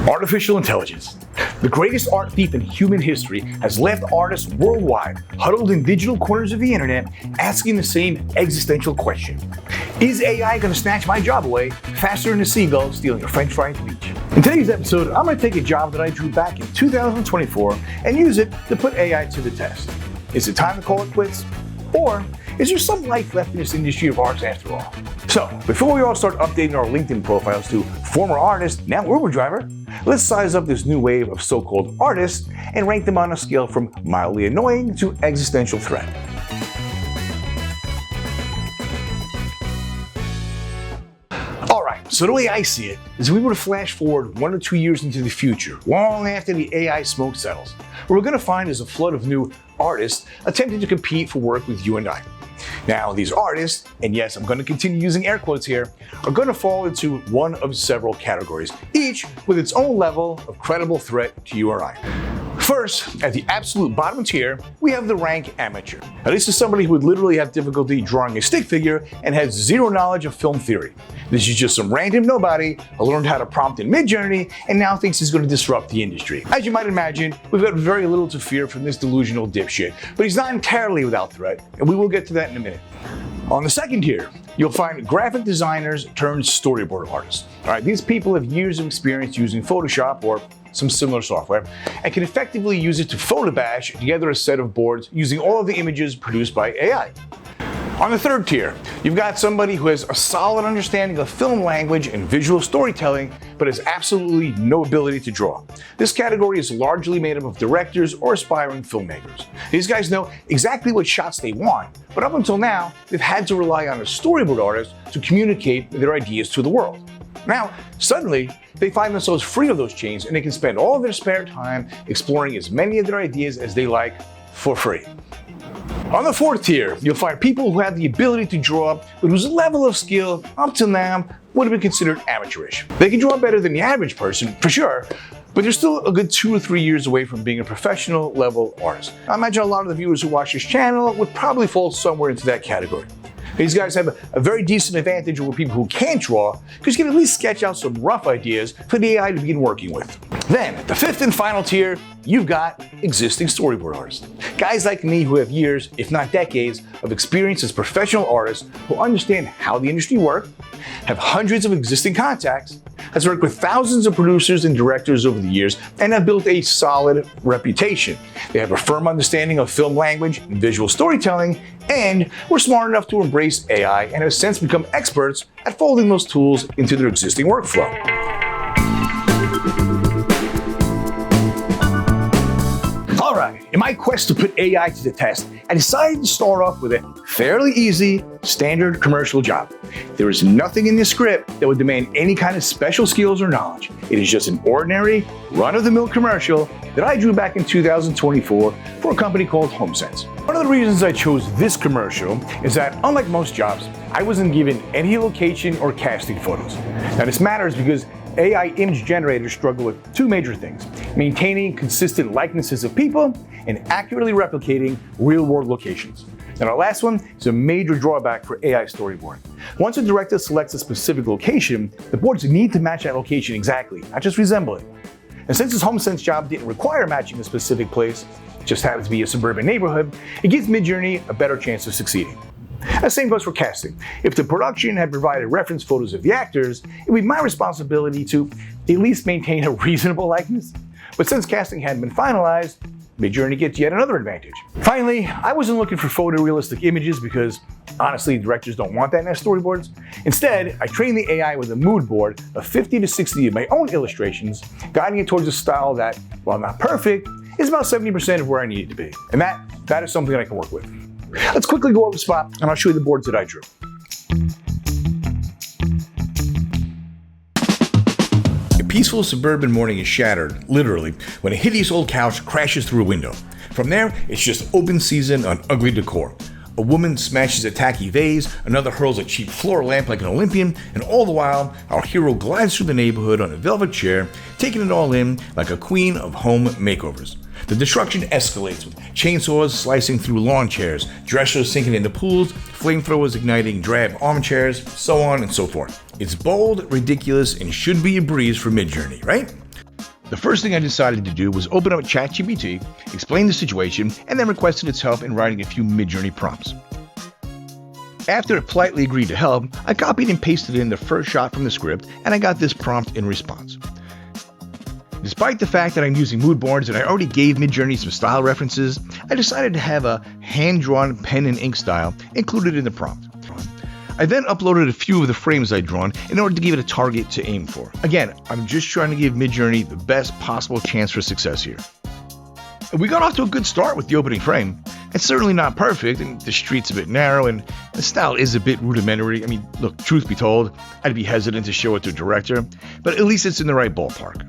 Artificial intelligence. The greatest art thief in human history has left artists worldwide huddled in digital corners of the internet asking the same existential question. Is AI going to snatch my job away faster than a seagull stealing a french fry at the beach? In today's episode, I'm going to take a job that I drew back in 2024 and use it to put AI to the test. Is it time to call it quits? Or is there some life left in this industry of arts after all? So, before we all start updating our LinkedIn profiles to former artist, now Uber driver, let's size up this new wave of so-called artists and rank them on a scale from mildly annoying to existential threat. Alright, so the way I see it is we were to flash forward 1 or 2 years into the future, long after the AI smoke settles. What we're going to find is a flood of new artists attempting to compete for work with you and I. Now, these artists, and yes, I'm going to continue using air quotes here, are going to fall into one of several categories, each with its own level of credible threat to you or I. First, at the absolute bottom tier, we have the rank amateur. Now, this is somebody who would literally have difficulty drawing a stick figure and has zero knowledge of film theory. This is just some random nobody who learned how to prompt in Midjourney and now thinks he's going to disrupt the industry. As you might imagine, we've got very little to fear from this delusional dipshit, but he's not entirely without threat, and we will get to that in a minute. On the second tier, you'll find graphic designers turned storyboard artists. All right, these people have years of experience using Photoshop or some similar software and can effectively use it to photobash together a set of boards using all of the images produced by AI. On the third tier, you've got somebody who has a solid understanding of film language and visual storytelling, but has absolutely no ability to draw. This category is largely made up of directors or aspiring filmmakers. These guys know exactly what shots they want, but up until now, they've had to rely on a storyboard artist to communicate their ideas to the world. Now, suddenly, they find themselves free of those chains and they can spend all of their spare time exploring as many of their ideas as they like for free. On the fourth tier, you'll find people who have the ability to draw, but whose level of skill, up to now, would have been considered amateurish. They can draw better than the average person, for sure, but they're still a good 2 or 3 years away from being a professional level artist. I imagine a lot of the viewers who watch this channel would probably fall somewhere into that category. These guys have a very decent advantage over people who can't draw, because you can at least sketch out some rough ideas for the AI to begin working with. Then, the fifth and final tier, you've got existing storyboard artists. Guys like me who have years, if not decades, of experience as professional artists who understand how the industry works, have hundreds of existing contacts, has worked with thousands of producers and directors over the years, and have built a solid reputation. They have a firm understanding of film language and visual storytelling, and were smart enough to embrace AI and have since become experts at folding those tools into their existing workflow. Alright, in my quest to put AI to the test, I decided to start off with a fairly easy, standard commercial job. There is nothing in this script that would demand any kind of special skills or knowledge. It is just an ordinary, run-of-the-mill commercial that I drew back in 2024 for a company called HomeSense. One of the reasons I chose this commercial is that, unlike most jobs, I wasn't given any location or casting photos. Now this matters because AI image generators struggle with two major things: maintaining consistent likenesses of people and accurately replicating real-world locations. Now, the last one is a major drawback for AI storyboard. Once a director selects a specific location, the boards need to match that location exactly, not just resemble it. And since this HomeSense job didn't require matching a specific place, it just happens to be a suburban neighborhood, it gives Midjourney a better chance of succeeding. The same goes for casting. If the production had provided reference photos of the actors, it would be my responsibility to at least maintain a reasonable likeness. But since casting hadn't been finalized, Midjourney gets yet another advantage. Finally, I wasn't looking for photorealistic images because, honestly, directors don't want that in their storyboards. Instead, I trained the AI with a mood board of 50 to 60 of my own illustrations, guiding it towards a style that, while not perfect, is about 70% of where I need it to be. And that is something that I can work with. Let's quickly go over the spot and I'll show you the boards that I drew. A peaceful suburban morning is shattered, literally, when a hideous old couch crashes through a window. From there, it's just open season on ugly decor. A woman smashes a tacky vase, another hurls a cheap floor lamp like an Olympian, and all the while, our hero glides through the neighborhood on a velvet chair, taking it all in like a queen of home makeovers. The destruction escalates with chainsaws slicing through lawn chairs, dressers sinking into pools, flamethrowers igniting drab armchairs, so on and so forth. It's bold, ridiculous, and should be a breeze for Midjourney, right? The first thing I decided to do was open up ChatGPT, explain the situation, and then requested its help in writing a few Midjourney prompts. After it politely agreed to help, I copied and pasted in the first shot from the script, and I got this prompt in response. Despite the fact that I'm using mood boards and I already gave Midjourney some style references, I decided to have a hand-drawn pen and ink style included in the prompt. I then uploaded a few of the frames I'd drawn in order to give it a target to aim for. Again, I'm just trying to give Midjourney the best possible chance for success here. We got off to a good start with the opening frame. It's certainly not perfect, and the street's a bit narrow, and the style is a bit rudimentary. I mean, look, truth be told, I'd be hesitant to show it to a director, but at least it's in the right ballpark.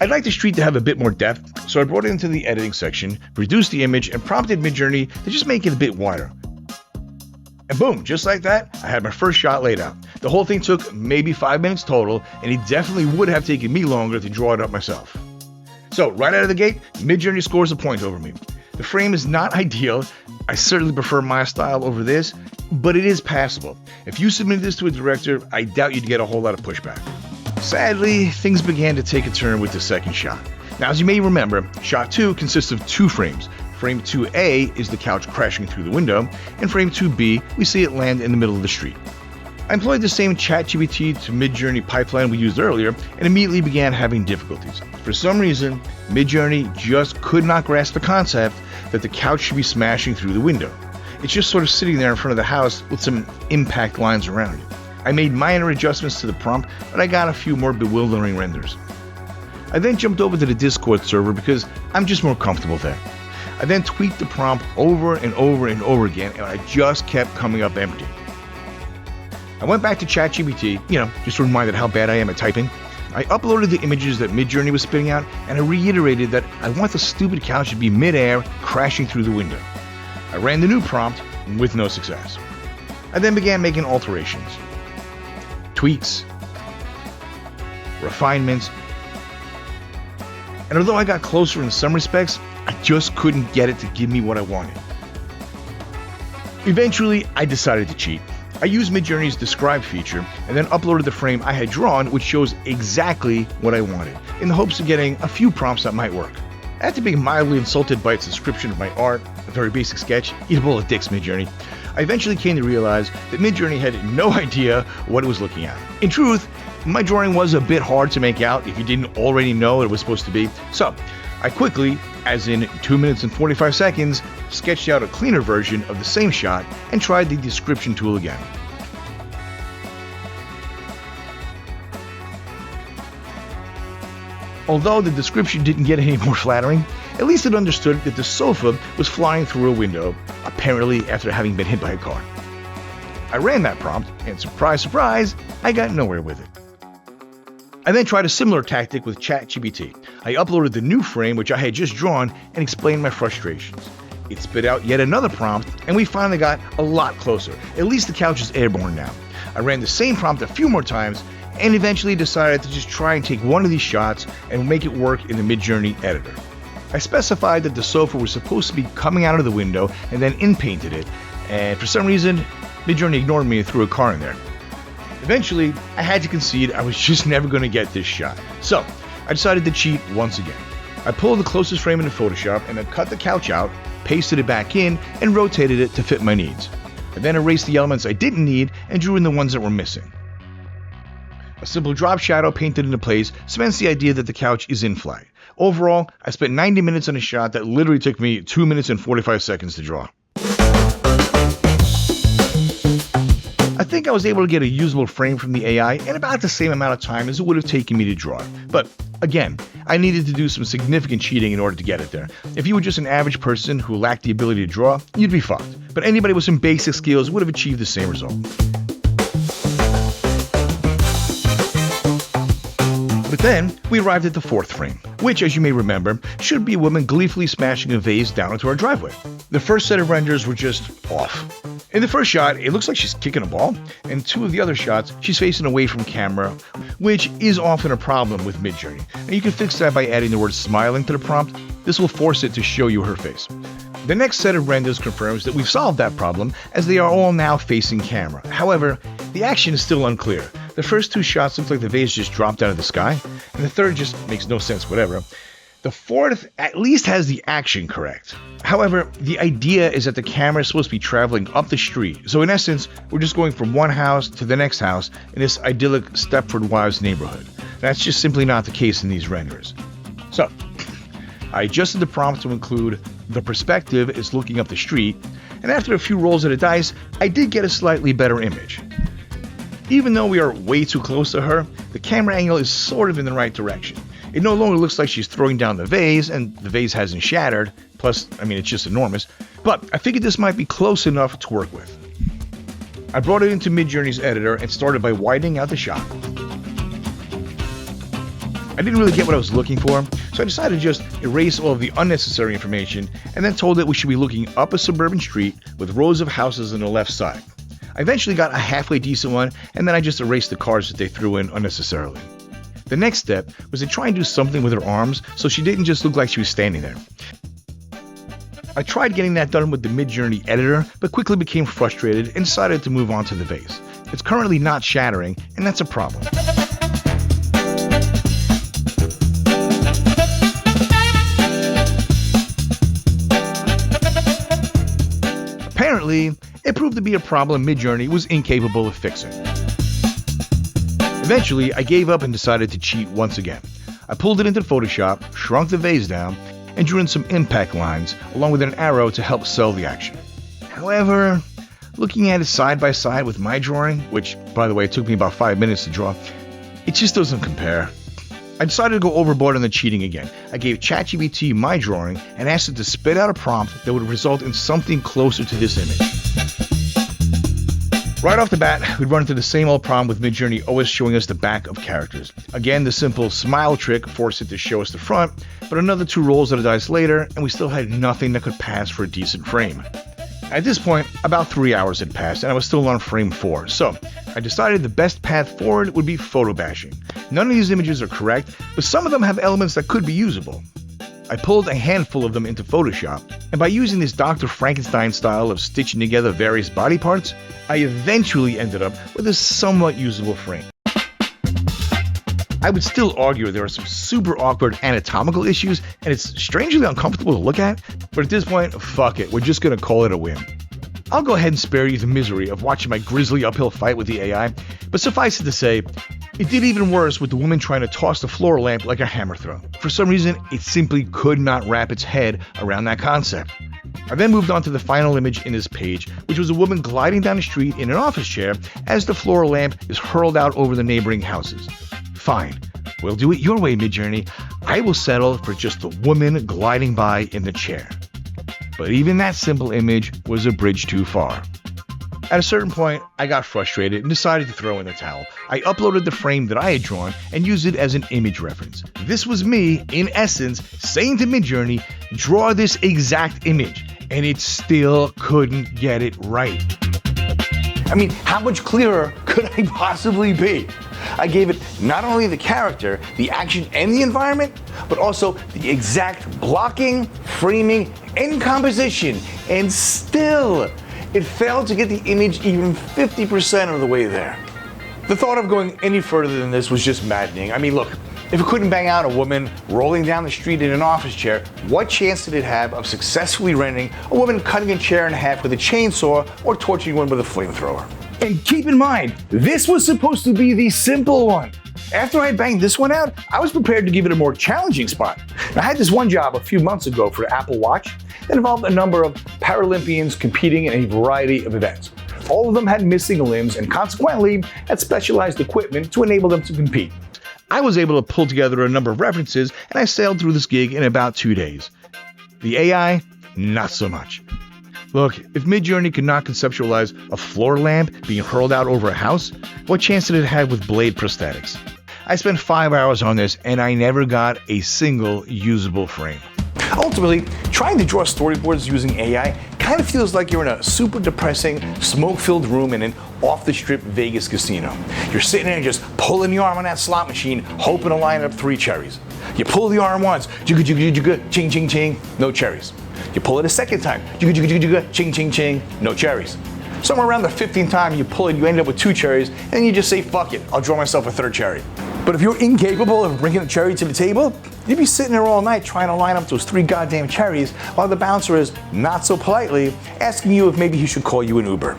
I'd like the street to have a bit more depth, so I brought it into the editing section, reduced the image, and prompted Midjourney to just make it a bit wider. And boom, just like that, I had my first shot laid out. The whole thing took maybe 5 minutes total, and it definitely would have taken me longer to draw it up myself. So, right out of the gate, Midjourney scores a point over me. The frame is not ideal. I certainly prefer my style over this, but it is passable. If you submitted this to a director, I doubt you'd get a whole lot of pushback. Sadly, things began to take a turn with the second shot. Now, as you may remember, shot 2 consists of 2 frames. Frame 2A is the couch crashing through the window, and frame 2B, we see it land in the middle of the street. I employed the same ChatGPT to Midjourney pipeline we used earlier and immediately began having difficulties. For some reason, Midjourney just could not grasp the concept that the couch should be smashing through the window. It's just sort of sitting there in front of the house with some impact lines around it. I made minor adjustments to the prompt, but I got a few more bewildering renders. I then jumped over to the Discord server because I'm just more comfortable there. I then tweaked the prompt over and over and over again, and I just kept coming up empty. I went back to ChatGPT, just reminded how bad I am at typing. I uploaded the images that Midjourney was spitting out, and I reiterated that I want the stupid couch to be mid-air, crashing through the window. I ran the new prompt with no success. I then began making alterations, tweaks, refinements, and although I got closer in some respects, I just couldn't get it to give me what I wanted. Eventually, I decided to cheat. I used Midjourney's describe feature and then uploaded the frame I had drawn, which shows exactly what I wanted, in the hopes of getting a few prompts that might work. After being mildly insulted by its description of my art, a very basic sketch, eat a bowl of dicks, Midjourney, I eventually came to realize that Midjourney had no idea what it was looking at. In truth, my drawing was a bit hard to make out if you didn't already know what it was supposed to be, so I quickly, as in 2 minutes and 45 seconds, sketched out a cleaner version of the same shot and tried the description tool again. Although the description didn't get any more flattering, at least it understood that the sofa was flying through a window, apparently after having been hit by a car. I ran that prompt, and surprise, surprise, I got nowhere with it. I then tried a similar tactic with ChatGPT. I uploaded the new frame which I had just drawn and explained my frustrations. It spit out yet another prompt, and we finally got a lot closer. At least the couch is airborne now. I ran the same prompt a few more times, and eventually decided to just try and take one of these shots and make it work in the Midjourney editor. I specified that the sofa was supposed to be coming out of the window and then in-painted it, and for some reason, Midjourney ignored me and threw a car in there. Eventually, I had to concede I was just never going to get this shot. So, I decided to cheat once again. I pulled the closest frame into Photoshop and then cut the couch out, pasted it back in, and rotated it to fit my needs. I then erased the elements I didn't need and drew in the ones that were missing. A simple drop shadow painted into place cements the idea that the couch is in flight. Overall, I spent 90 minutes on a shot that literally took me 2 minutes and 45 seconds to draw. I think I was able to get a usable frame from the AI in about the same amount of time as it would have taken me to draw it. But again, I needed to do some significant cheating in order to get it there. If you were just an average person who lacked the ability to draw, you'd be fucked. But anybody with some basic skills would have achieved the same result. But then, we arrived at the fourth frame, which, as you may remember, should be a woman gleefully smashing a vase down into our driveway. The first set of renders were just off. In the first shot, it looks like she's kicking a ball, and 2 of the other shots, she's facing away from camera, which is often a problem with Midjourney. And you can fix that by adding the word smiling to the prompt. This will force it to show you her face. The next set of renders confirms that we've solved that problem, as they are all now facing camera. However, the action is still unclear. The first two shots look like the vase just dropped out of the sky, and the third just makes no sense whatever. The fourth at least has the action correct. However, the idea is that the camera is supposed to be traveling up the street, so in essence, we're just going from one house to the next house in this idyllic Stepford Wives neighborhood. That's just simply not the case in these renders. So, I adjusted the prompt to include the perspective is looking up the street, and after a few rolls of the dice, I did get a slightly better image. Even though we are way too close to her, the camera angle is sort of in the right direction. It no longer looks like she's throwing down the vase, and the vase hasn't shattered. Plus, it's just enormous. But I figured this might be close enough to work with. I brought it into Midjourney's editor and started by widening out the shot. I didn't really get what I was looking for, so I decided to just erase all of the unnecessary information and then told it we should be looking up a suburban street with rows of houses on the left side. I eventually got a halfway decent one, and then I just erased the cars that they threw in unnecessarily. The next step was to try and do something with her arms so she didn't just look like she was standing there. I tried getting that done with the Midjourney editor, but quickly became frustrated and decided to move on to the vase. It's currently not shattering, and that's a problem. Apparently, it proved to be a problem Midjourney was incapable of fixing. Eventually, I gave up and decided to cheat once again. I pulled it into Photoshop, shrunk the vase down, and drew in some impact lines, along with an arrow to help sell the action. However, looking at it side by side with my drawing, which, by the way, took me about 5 minutes to draw, it just doesn't compare. I decided to go overboard on the cheating again. I gave ChatGPT my drawing and asked it to spit out a prompt that would result in something closer to this image. Right off the bat, we'd run into the same old problem with Midjourney always showing us the back of characters. Again, the simple smile trick forced it to show us the front, but another 2 rolls of the dice later, and we still had nothing that could pass for a decent frame. At this point, about 3 hours had passed, and I was still on frame 4, so I decided the best path forward would be photo bashing. None of these images are correct, but some of them have elements that could be usable. I pulled a handful of them into Photoshop, and by using this Dr. Frankenstein style of stitching together various body parts, I eventually ended up with a somewhat usable frame. I would still argue there are some super awkward anatomical issues, and it's strangely uncomfortable to look at, but at this point, fuck it, we're just gonna call it a win. I'll go ahead and spare you the misery of watching my grisly uphill fight with the AI, but suffice it to say, it did even worse with the woman trying to toss the floor lamp like a hammer throw. For some reason, it simply could not wrap its head around that concept. I then moved on to the final image in this page, which was a woman gliding down the street in an office chair as the floor lamp is hurled out over the neighboring houses. Fine, we'll do it your way, Midjourney. I will settle for just the woman gliding by in the chair. But even that simple image was a bridge too far. At a certain point, I got frustrated and decided to throw in the towel. I uploaded the frame that I had drawn and used it as an image reference. This was me, in essence, saying to Midjourney, draw this exact image, and it still couldn't get it right. How much clearer could I possibly be? I gave it not only the character, the action, and the environment, but also the exact blocking, framing, and composition, and still, it failed to get the image even 50% of the way there. The thought of going any further than this was just maddening. Look, if it couldn't bang out a woman rolling down the street in an office chair, what chance did it have of successfully rendering a woman cutting a chair in half with a chainsaw or torching one with a flamethrower? And keep in mind, this was supposed to be the simple one. After I banged this one out, I was prepared to give it a more challenging spot. I had this one job a few months ago for the Apple Watch that involved a number of Paralympians competing in a variety of events. All of them had missing limbs and consequently had specialized equipment to enable them to compete. I was able to pull together a number of references, and I sailed through this gig in about 2 days. The AI, not so much. Look, if Midjourney could not conceptualize a floor lamp being hurled out over a house, what chance did it have with blade prosthetics? I spent 5 hours on this, and I never got a single usable frame. Ultimately, trying to draw storyboards using AI kind of feels like you're in a super depressing, smoke-filled room in an off-the-strip Vegas casino. You're sitting there just pulling the arm on that slot machine, hoping to line up 3 cherries. You pull the arm once, jigga jigga jigga, ching ching ching, no cherries. You pull it a second time, jigga jigga jigga, ching ching ching, no cherries. Somewhere around the 15th time you pull it, you end up with 2 cherries, and then you just say, fuck it, I'll draw myself a 3rd cherry. But if you're incapable of bringing a cherry to the table, you'd be sitting there all night trying to line up those 3 goddamn cherries while the bouncer is, not so politely, asking you if maybe he should call you an Uber.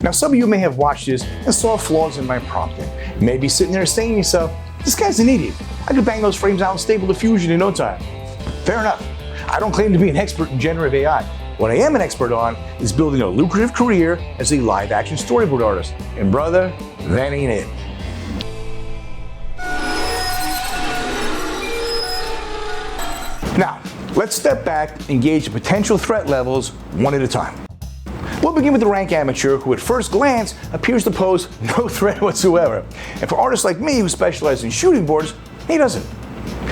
Now, some of you may have watched this and saw flaws in my prompting. You may be sitting there saying to yourself, this guy's an idiot. I could bang those frames out in Stable Diffusion in no time. Fair enough. I don't claim to be an expert in generative AI. What I am an expert on is building a lucrative career as a live-action storyboard artist. And brother, that ain't it. Now, let's step back and gauge the potential threat levels one at a time. We'll begin with the rank amateur who at first glance appears to pose no threat whatsoever. And for artists like me who specialize in shooting boards, he doesn't.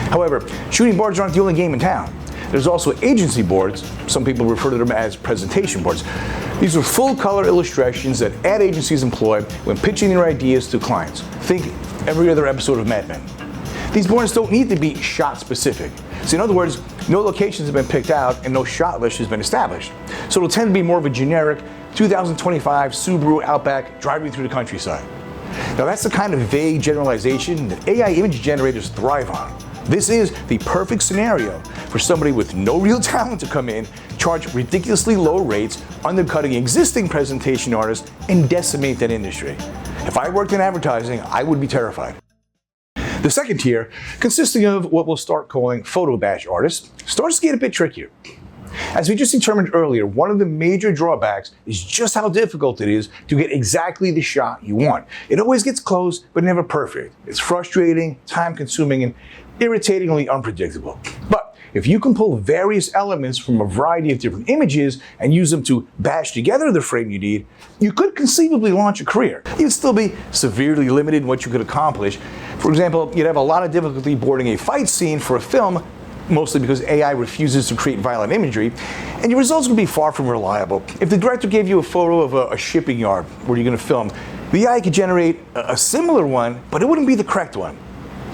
However, shooting boards aren't the only game in town. There's also agency boards. Some people refer to them as presentation boards. These are full-color illustrations that ad agencies employ when pitching their ideas to clients. Think every other episode of Mad Men. These boards don't need to be shot-specific. So in other words, no locations have been picked out and no shot list has been established. So it'll tend to be more of a generic 2025 Subaru Outback driving through the countryside. Now that's the kind of vague generalization that AI image generators thrive on. This is the perfect scenario for somebody with no real talent to come in, charge ridiculously low rates, undercutting existing presentation artists, and decimate that industry. If I worked in advertising, I would be terrified. The second tier, consisting of what we'll start calling photo bash artists, starts to get a bit trickier. As we just determined earlier, one of the major drawbacks is just how difficult it is to get exactly the shot you want. It always gets close, but never perfect. It's frustrating, time-consuming, and irritatingly unpredictable. But if you can pull various elements from a variety of different images and use them to bash together the frame you need, you could conceivably launch a career. You'd still be severely limited in what you could accomplish. For example, you'd have a lot of difficulty boarding a fight scene for a film, mostly because AI refuses to create violent imagery, and your results would be far from reliable. If the director gave you a photo of a shipping yard where you're going to film, the AI could generate a similar one, but it wouldn't be the correct one.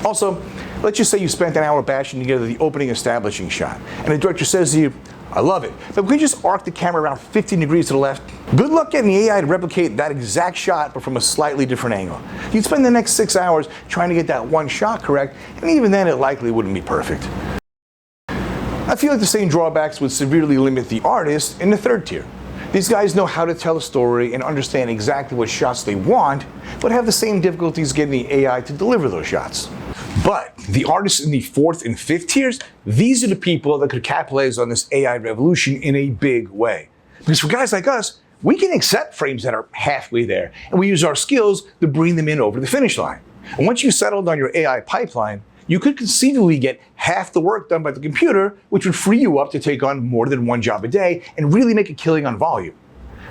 Also, let's just say you spent an hour bashing together the opening establishing shot, and the director says to you, I love it, but we just arc the camera around 15 degrees to the left. Good luck getting the AI to replicate that exact shot, but from a slightly different angle. You'd spend the next 6 hours trying to get that one shot correct, and even then it likely wouldn't be perfect. I feel like the same drawbacks would severely limit the artist in the third tier. These guys know how to tell a story and understand exactly what shots they want, but have the same difficulties getting the AI to deliver those shots. But the artists in the 4th and 5th tiers, these are the people that could capitalize on this AI revolution in a big way. Because for guys like us, we can accept frames that are halfway there, and we use our skills to bring them in over the finish line. And once you settled on your AI pipeline, you could conceivably get half the work done by the computer, which would free you up to take on more than one job a day and really make a killing on volume.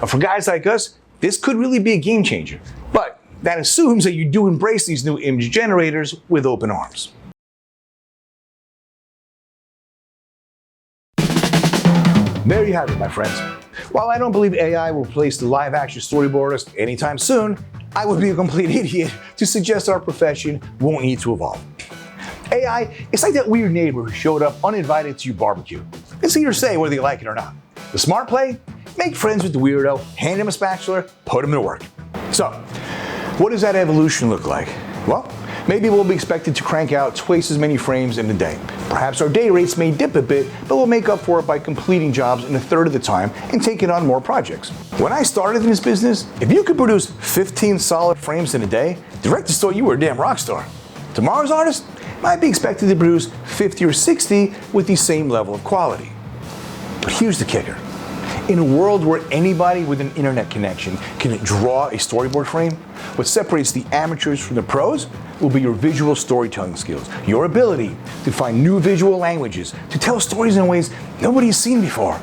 And for guys like us, this could really be a game changer. But that assumes that you do embrace these new image generators with open arms. There you have it, my friends. While I don't believe AI will replace the live-action storyboardist anytime soon, I would be a complete idiot to suggest our profession won't need to evolve. AI, it's like that weird neighbor who showed up uninvited to your barbecue. It's your say whether you like it or not. The smart play? Make friends with the weirdo, hand him a spatula, put him to work. So, what does that evolution look like? Well, maybe we'll be expected to crank out twice as many frames in a day. Perhaps our day rates may dip a bit, but we'll make up for it by completing jobs in a third of the time and taking on more projects. When I started in this business, if you could produce 15 solid frames in a day, directors thought you were a damn rock star. Tomorrow's artist might be expected to produce 50 or 60 with the same level of quality. But here's the kicker. In a world where anybody with an internet connection can draw a storyboard frame, what separates the amateurs from the pros will be your visual storytelling skills, your ability to find new visual languages, to tell stories in ways nobody's seen before.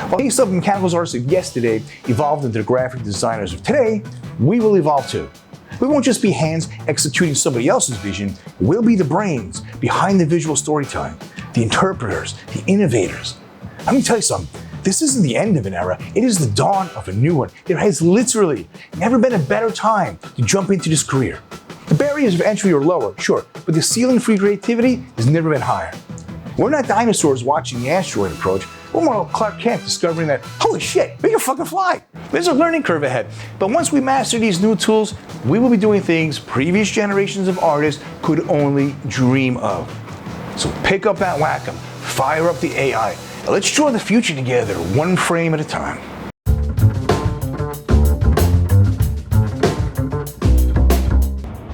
While the stuff mechanicals artists of yesterday evolved into the graphic designers of today, we will evolve too. We won't just be hands executing somebody else's vision, we'll be the brains behind the visual storytelling, the interpreters, the innovators. Let me tell you something, this isn't the end of an era, it is the dawn of a new one. There has literally never been a better time to jump into this career. The barriers of entry are lower, sure, but the ceiling for creativity has never been higher. We're not dinosaurs watching the asteroid approach, We're more like Clark Kent discovering that, holy shit, we can fucking fly. There's a learning curve ahead. But once we master these new tools, we will be doing things previous generations of artists could only dream of. So pick up that Wacom, fire up the AI, and let's draw the future together, one frame at a time.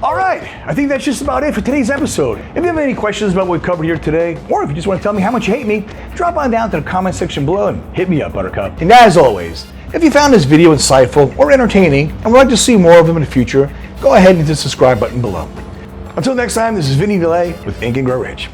All right, I think that's just about it for today's episode. If you have any questions about what we covered here today, or if you just want to tell me how much you hate me, drop on down to the comment section below and hit me up, Buttercup. And as always, if you found this video insightful or entertaining and would like to see more of them in the future, go ahead and hit the subscribe button below. Until next time, this is Vinny DeLay with Ink and Grow Rich.